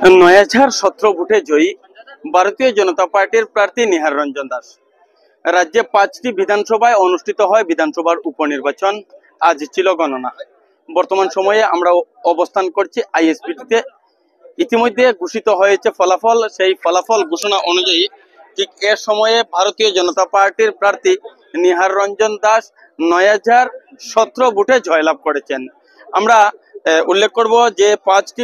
৯,০১৭ ভোটে জয়ী ভারতীয় জনতা পার্টির প্রার্থী নিহার রঞ্জন দাস। রাজ্যে ৫টি বিধানসভায় অনুষ্ঠিত হয় বিধানসভার উপনির্বাচন। আজ ছিল গণনা। বর্তমান সময়ে আমরা অবস্থান করছি আইএসপিটিতে। ইতিমধ্যে ঘোষিত হয়েছে ফলাফল। সেই ফলাফল ঘোষণা অনুযায়ী ঠিক এ সময়ে ভারতীয় জনতা পার্টির প্রার্থী নিহার রঞ্জন দাস ৯,০১৭ ভোটে জয়লাভ করেছেন। আমরা উল্লেখ করব যে ৫টি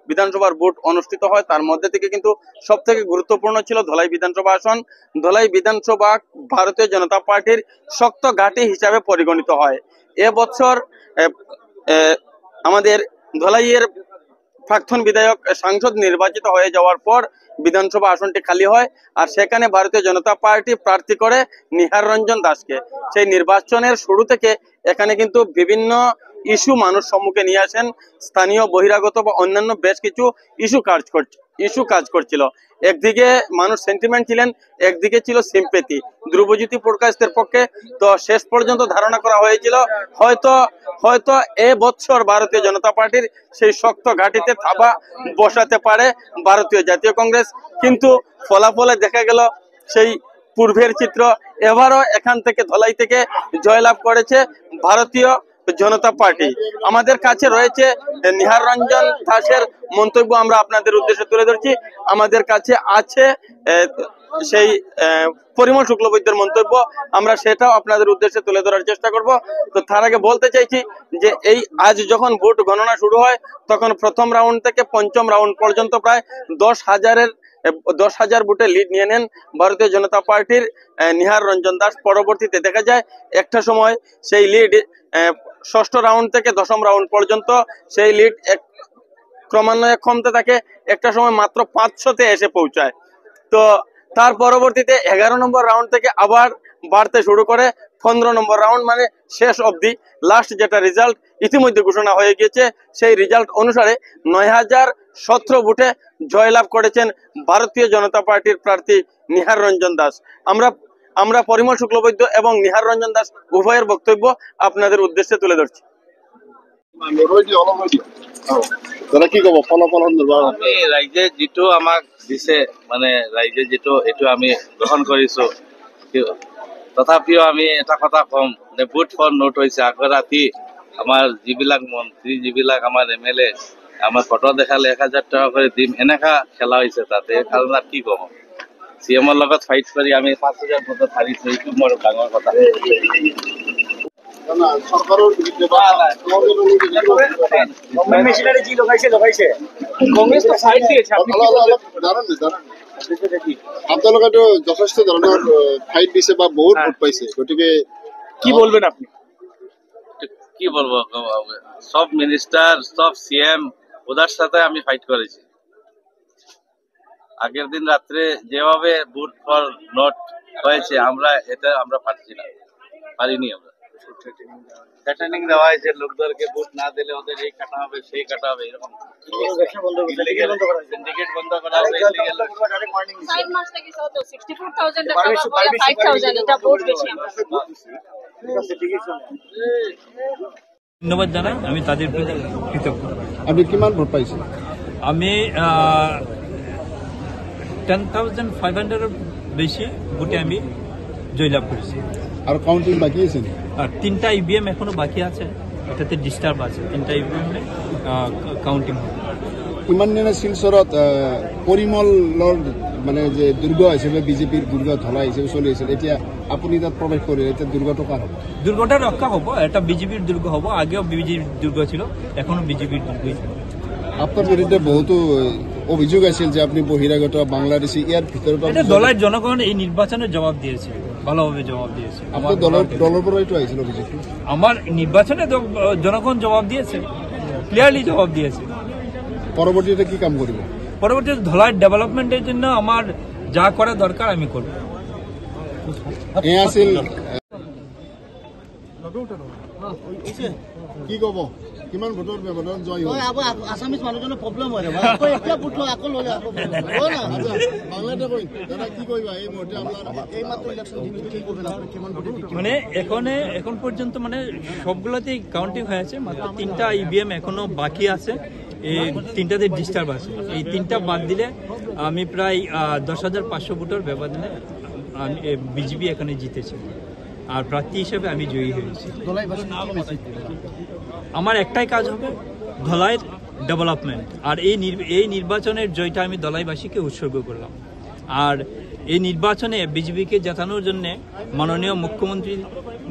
বিধানসভার ভোট অনুষ্ঠিত হয়, তার মধ্যে থেকে কিন্তু সব থেকে গুরুত্বপূর্ণ ছিল ধলাই বিধানসভা আসন। ধলাই বিধানসভা ভারতীয় জনতা পার্টির শক্ত ঘাঁটি হিসাবে পরিগণিত হয়। এবছর আমাদের ধলাইয়ের প্রাক্তন বিধায়ক সাংসদ নির্বাচিত হয়ে যাওয়ার পর বিধানসভা আসনটি খালি হয়, আর সেখানে ভারতীয় জনতা পার্টি প্রার্থী করে নিহার রঞ্জন দাসকে। সেই নির্বাচনের শুরু থেকে এখানে কিন্তু বিভিন্ন ইস্যু মানুষ সম্মুখে নিয়ে আসেন। স্থানীয় বহিরাগত বা অন্যান্য বেশ কিছু ইস্যু কাজ করছিল। একদিকে মানুষ সেন্টিমেন্ট ছিলেন, একদিকে ছিল সিম্পেথি ধ্রুবজ্যোতি পুরকায়েতের পক্ষে। তো শেষ পর্যন্ত ধারণা করা হয়েছিল হয়তো এ বছর ভারতীয় জনতা পার্টির সেই শক্ত ঘাঁটিতে থাবা বসাতে পারে ভারতীয় জাতীয় কংগ্রেস। কিন্তু ফলাফলে দেখা গেল সেই পূর্বের চিত্র। এবারও এখান থেকে ধলাই থেকে জয়লাভ করেছে ভারতীয় জনতা পার্টি। আমাদের কাছে রয়েছে নিহার রঞ্জন দাসের মন্তব্য, আমরা আপনাদের উদ্দেশ্যে তুলে ধরছি। আমাদের কাছে আছে সেই পরিমল শুক্লবৈদ্যের মন্তব্য, আমরা সেটাও আপনাদের উদ্দেশ্যে তুলে ধরার চেষ্টা করব। তো তার আগে বলতে চাইছি যে এই আজ যখন ভোট গণনা শুরু হয় তখন প্রথম রাউন্ড থেকে পঞ্চম রাউন্ড পর্যন্ত প্রায় 10,000 ভোটে লিড নিয়ে নেন ভারতীয় জনতা পার্টির নিহার রঞ্জন দাস। পরবর্তীতে দেখা যায় একটা সময় সেই লিড ষষ্ঠ রাউন্ড থেকে দশম রাউন্ড পর্যন্ত সেই লিড ক্রমান্বয়ে কমতে থাকে। একটা সময় মাত্র 500-তে এসে পৌঁছায়। তো তার পরবর্তীতে 11 নম্বর রাউন্ড থেকে আবার বাড়তে শুরু করে 15 নম্বর রাউন্ড মানে শেষ অবধি লাস্ট যেটা রেজাল্ট ইতিমধ্যে ঘোষণা হয়ে গিয়েছে, সেই রেজাল্ট অনুসারে ৯,০১৭ ভোটে জয়লাভ করেছেন ভারতীয় জনতা পার্টির প্রার্থী নিহার রঞ্জন দাস। আমরা পরিমল শুক্লবৈদ্য এবং নিহার রঞ্জন দাস উভয়ের বক্তব্য আপনাদের উদ্দেশ্যে তুলে ধরছি। ৰাইজে যিটো আমাক দিছে, মানে ৰাইজে যিটো এইটো আমি গ্ৰহণ কৰিছো, তথাপিও আমি এটা কথা কম যে ভোট ফৰ নোট হৈছে। আগৰ ৰাতি আমাৰ যিবিলাক মন্ত্ৰী, যিবিলাক আমাৰ MLA আমাৰ ফটো দেখালে 1,000 টকা কৰি দিম এনেকা খেলা হৈছে। তাতে কাৰণ কি কম, CM-ৰ লগত ফাইট কৰি আমি 5,000 ভোটত হাৰিছো, এইটো মোৰ ডাঙৰ কথা। আপোনালোকেতো যথেষ্ট ধৰণৰ ফাইট দিছে বা বহুত ভোট পাইছে, গতিকে কি বলবেন আপনি? কি বলবো, সব মিনিস্টার, সব CM ওদের সাথে আমি ফাইট করেছি। আগের দিন রাত্রে যেভাবে ভোট ফর নোট হয়েছে আমরা পারিনি। আমরা থ্রেটানিং দেওয়া হয়েছে লোকদেরকে, ভোট না দিলে ওদের এই কাটা হবে সেই কাটা হবে, এরকম সিন্ডিকেট বন্ধ করা হবে। ধন্যবাদ জানাই, আমি তাদের কৃতজ্ঞ। আপনি কিমান ভোট পাইছেন? আমি 10,500 বেশি ভোটে আমি জয়লাভ করেছি। আর কাউন্টিং বাকি আছে? আর 3টা EVM এখনো বাকি আছে, এটাতে ডিস্টার্ব আছে। 3টা EVM কাউন্টিং হবে। ইমান দিনে শিলচৰত পৰিমলৰ মানে যে দুৰ্গ হিচাপে বিজেপিৰ দুৰ্গ ধলাই হিচাপে চলি আছিল, এতিয়া আপুনি তাত প্ৰৱেশ কৰিলে, এতিয়া দুৰ্গটো কাৰ হ'ব? দুর্গটা রক্ষা হবো, এটা বিজেপির দুর্গ হবো। আগেও বিজেপির দুর্গ ছিল, এখনো বিজেপির দুর্গই ছিল। আপনার বিরুদ্ধে বহুতো অভিযোগ আছিল যে আপনি বহিরাগত বাংলাদেশি, ইয়ার ভিতরে দলের জনগণ এই নির্বাচনের জবাব দিয়েছে, ভালোভাবে জবাব দিয়েছে। আপনার দলের পরাইতো আইছিল অভিযোগটি? আমার নির্বাচনে জনগণ জবাব দিয়েছে, ক্লিয়ারলি জবাব দিয়েছে। পরবর্তীতে কি কাম করবে? পরবর্তীতে ধলাইয়ের ডেভেলপমেন্টের জন্য আমার যা করা দরকার আমি করব। কি কব, কিমান ভোটৰ ব্যৱধান জয় হ'ল? আসামিজ মানুহজনৰ প্ৰব্লেম হয় এতিয়া ভোট লয় আকৌ লৈ বাংলাতে কৈ দাদা কি কইবা এই মুহূর্তে আমরা এই মাত্র ইলেকশন কি করবেন আপনি, কেমন ভোট? মানে এখন পর্যন্ত মানে সবগুলোতেই কাউন্টিং হয়েছে, মাত্র 3টা EVM এখনো বাকি আছে। এই তিনটাতে ডিস্টার্ব আছে। এই তিনটা বাদ দিলে আমি প্রায় 10,500 ভোটের ব্যবধানে বিজেপি এখানে জিতেছে, আর প্রার্থী হিসেবে আমি জয়ী হয়েছি। আমার একটাই কাজ হবে ধলাইয়ের ডেভেলপমেন্ট, আর এই নির্বাচনের জয়টা আমি ধলাইবাসীকে উৎসর্গ করলাম। আর এই নির্বাচনে বিজেপিকে জেতানোর জন্য মাননীয় মুখ্যমন্ত্রী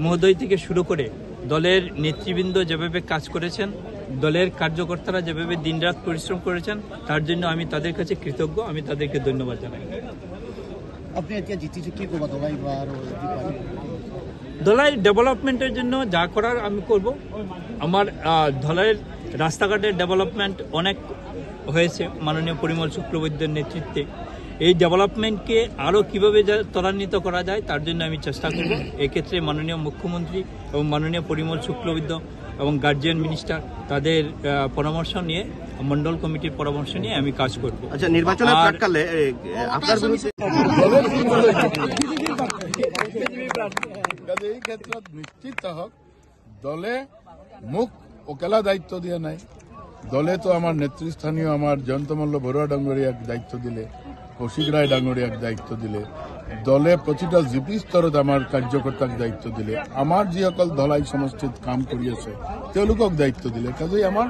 মহোদয় থেকে শুরু করে দলের নেতৃবৃন্দ যেভাবে কাজ করেছেন, দলের কার্যকর্তারা যেভাবে দিনরাত পরিশ্রম করেছেন, তার জন্য আমি তাদের কাছে কৃতজ্ঞ। আমি তাদেরকে ধন্যবাদ জানাই। আপনি এতিয়া জিতিছে কি করবা দলাই বা আর ধলাইয়ের ডেভেলপমেন্টের জন্য যা করার আমি করব। আমার ধলাইয়ের রাস্তাঘাটের ডেভেলপমেন্ট অনেক হয়েছে মাননীয় পরিমল শুক্লবৈদ্যের নেতৃত্বে। এই ডেভেলপমেন্টকে আরও কীভাবে ত্বরান্বিত করা যায় তার জন্য আমি চেষ্টা করব। এক্ষেত্রে মাননীয় মুখ্যমন্ত্রী এবং মাননীয় পরিমল শুক্লবৈদ্য এবং গার্জিয়ান মিনিস্টার তাদের পরামর্শ নিয়ে, মন্ডল কমিটির পরামর্শ নিয়ে আমি কাজ করব। আচ্ছা, নির্বাচনের প্রাককালে আপনার বিরুদ্ধে এই ক্ষেত্ৰত নিশ্চিত থাকক দলে মোক অকেলা দায়িত্ব দিয়া নাই। দলে তো আমার নেতৃস্থানীয় আমার জয়ন্ত মল্ল বৰুৱা ডাঙৰীয়াক দায়িত্ব দিলে, কৌশিক ৰায় ডাঙৰীয়াক দায়িত্ব দিলে, দলে প্ৰতিটা জিপি স্তৰত আমাৰ কাৰ্যকৰ্তাক দায়িত্ব দিলে, আমাৰ যিসকল ধলাই সমষ্টিত কাম কৰি আছে তেওঁলোকক দায়িত্ব দিলে। কাজেই আমাৰ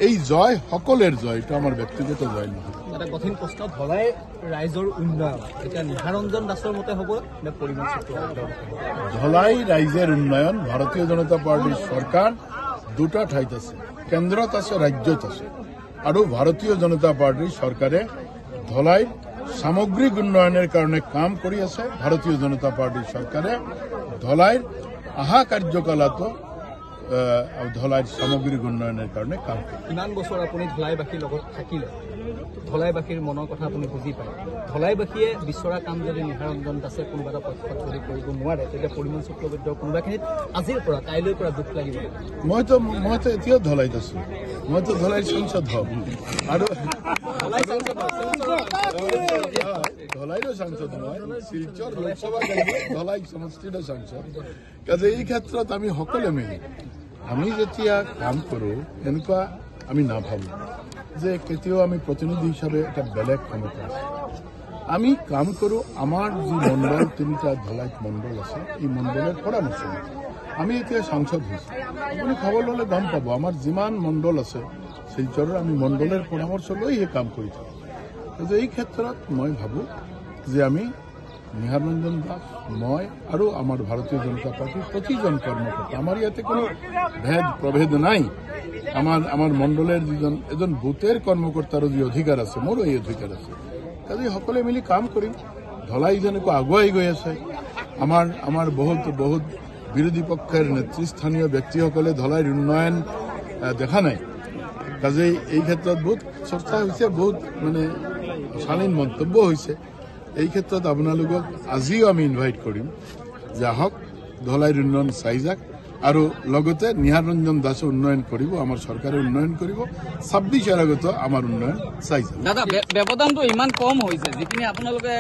এই জয় সকলেৰ জয়, এটা আমাৰ ব্যক্তিগত জয় নহয়। এটা কঠিন প্ৰশ্ন, ধলাই ৰাইজৰ উন্নয়ন এতিয়া নিহাৰঞ্জন দাসৰ মতে হ'ব নে পৰিমল শুক্লবৈদ্যৰ? ধলাই রাইজের উন্নয়ন ভারতীয় জনতা পার্টির সরকার দুটা ঠাইত আছে, কেন্দ্রত আছে, রাজ্যত আছে। আর ভারতীয় জনতা পার্টির সরকারে ধলাই সামগ্রিক উন্নয়নের কারণে কাম কৰি আছে। ভাৰতীয় জনতা পাৰ্টিৰ সৰকাৰে ধলাইৰ আহা কাৰ্যকালত ধলাইৰ সামগ্ৰিক উন্নয়নেৰ কাৰণে কাম কৰে। ইমান বছৰ আপুনি ধলাইবাসীৰ লগত থাকিলে, ধলাইবাসীৰ মনৰ কথা আপুনি বুজি পায়। ধলাইবাসীয়ে বিচৰা কাম যদি নিহাৰঞ্জন দাসে কোনোবা এটা পক্ষত যদি কৰিব নোৱাৰে, তেতিয়া পৰিমল শুক্লবৈদ্যৰ কোনোবাখিনিত আজিৰ পৰা কাইলৈৰ পৰা দুখ লাগিব। মইতো এতিয়াও ধলাইত আছো, মইতো ধলাইৰ সাংসদ হম আৰু ধলাইৰো সাংসদ মই, শিলচৰ লোকসভা ধলাই সমষ্টিৰ সাংসদ। কাজে এই ক্ষেত্ৰত আমি সকলোৱে মিলি আমি যেতিয়া কাম কৰোঁ এনেকুৱা আমি নাভাবো যে কেতিয়াও আমি প্ৰতিনিধি হিচাপে এটা বেলেগ ক্ষমতা আছে। আমি কাম কৰোঁ আমাৰ যি মণ্ডল, তিনিটা ধলাইত মণ্ডল আছে, এই মণ্ডলৰ পৰামৰ্শ আমি এতিয়া সাংসদ হৈছোঁ। আপুনি খবৰ ল'লে গম পাব আমাৰ যিমান মণ্ডল আছে শিলচৰৰ, আমি মণ্ডলৰ পৰামৰ্শ লৈহে কাম কৰি থাকোঁ। গতিকে এই ক্ষেত্ৰত মই ভাবোঁ যে আমি নিহাৰঞ্জন দাস, মই আৰু আমাৰ ভাৰতীয় জনতা পাৰ্টিৰ প্ৰতিজন কৰ্মকৰ্তা, আমাৰ ইয়াতে কোনো ভেদ প্ৰভেদ নাই। আমাৰ মণ্ডলেৰ এজন বুথেৰ কৰ্মকৰ্তাৰও যে অধিকাৰ আছে, মোৰও এই অধিকাৰ আছে। কাজে সকলে মিলি কাম কৰিম। ধলাই যেনেকৈ আগুৱাই গৈ আছে, আমাৰ বহুত বিৰোধী পক্ষেৰ নেতৃস্থানীয় ব্যক্তিসকলে ধলাইৰ উন্নয়ন দেখা নাই। কাজেই এই ক্ষেত্ৰত বহুত চৰ্চা হৈছে, বহুত মানে শালীন মন্তব্য হৈছে। এই ক্ষেত্ৰত আপোনালোকক আজিও আমি ইনভাইট কৰিম যে আহক ধলাইৰ উন্নয়ন চাই যাক, আৰু লগতে নিহাৰঞ্জন দাসে উন্নয়ন কৰিব, আমাৰ চৰকাৰে উন্নয়ন কৰিব। 26 আগত আমাৰ উন্নয়ন চাই যাম। দাদা, ব্যৱধানটো ইমান কম হৈছে, যিখিনি আপোনালোকে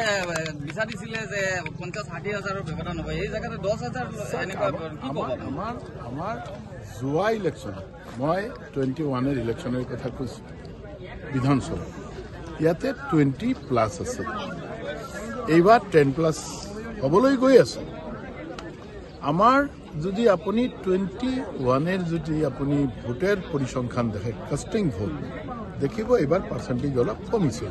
বিচাৰিছিলে যে 50-60 হাজাৰৰ ব্যৱধান হ'ব, এই জেগাতে 10,000 এনেকুৱা কি ক'ব? আমাৰ যোৱা ইলেকশ্যন, মই 21 ইলেকশ্যনৰ কথা কৈছোঁ, বিধানসভা ইয়াতে 20+ আছে, এইবাৰ 10+ হ'বলৈ গৈ আছে। আমাৰ যদি আপুনি 21 যদি আপুনি ভোটের পরিসংখ্যান দেখে, কাস্টিং ভোট দেখিব এবার পার্সেন্টেজ অলপ কমিছে।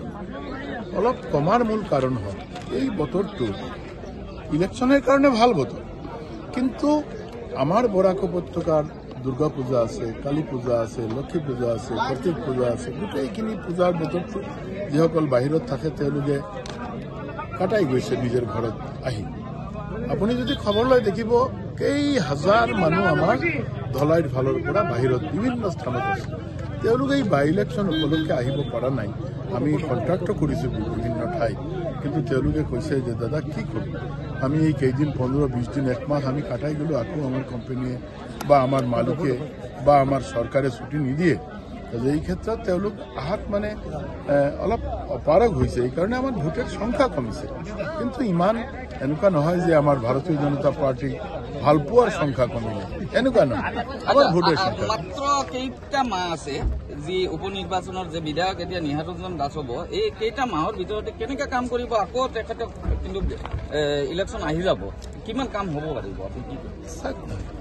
অলপ কমার মূল কারণ হল এই বতরটো ইলেকশনের কারণে ভাল বতর, কিন্তু আমার বরাক উপত্যকার দুর্গা পূজা আছে, কালী পূজা আছে, লক্ষ্মী পূজা আছে, কার্তিক পূজা আছে, গোটেইখিনি পূজাৰ বতৰটো যিসকল বাহিৰত থাকে তেওঁলোকে কাটাই গৈছে নিজৰ ঘৰত আহি। আপুনি যদি খবৰ লৈ দেখিব কেই হাজাৰ মানুহ আমাৰ ধলাইৰ ফালৰ পৰা বাহিৰত বিভিন্ন স্থানত আছে। তেওঁলোকে এই বাই ইলেকশ্যন উপলক্ষে আহিব পৰা নাই। আমি কণ্ট্ৰাক্ট কৰিছোঁ বিভিন্ন ঠাইত, কিন্তু তেওঁলোকে কৈছে যে দাদা কি কৰিম, আমি এই কেইদিন 15-20 দিন, 1 মাহ আমি কাটাই গ'লো, আকৌ আমাৰ কোম্পানীয়ে বা আমাৰ মালিকে বা আমাৰ চৰকাৰে ছুটি নিদিয়ে। এই ক্ষেত্ৰত তেওঁলোক আহাত মানে অলপ অপাৰগ হৈছে, এইকাৰণে আমাৰ ভোটেৰ সংখ্যা কমিছে। কিন্তু ইমান এনেকুৱা নহয় যে আমাৰ ভাৰতীয় জনতা পাৰ্টি ভালপোৱাৰ সংখ্যা কমিলে, এনেকুৱা নহয়। আমাৰ ভোটেৰ সংখ্যা মাত্ৰ কেইটা মাহ আছে যি উপনিৰ্বাচনেৰ যে বিধায়ক এতিয়া নিহাৰ ৰঞ্জন দাস হব, এই কেইটা মাহৰ ভিতৰতে কেনেকে কাম কৰিব? আকৌ তেখেতক কিন্তু ইলেকশ্যন আহি যাব, কিমান কাম হ'ব পাৰিব?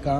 কাম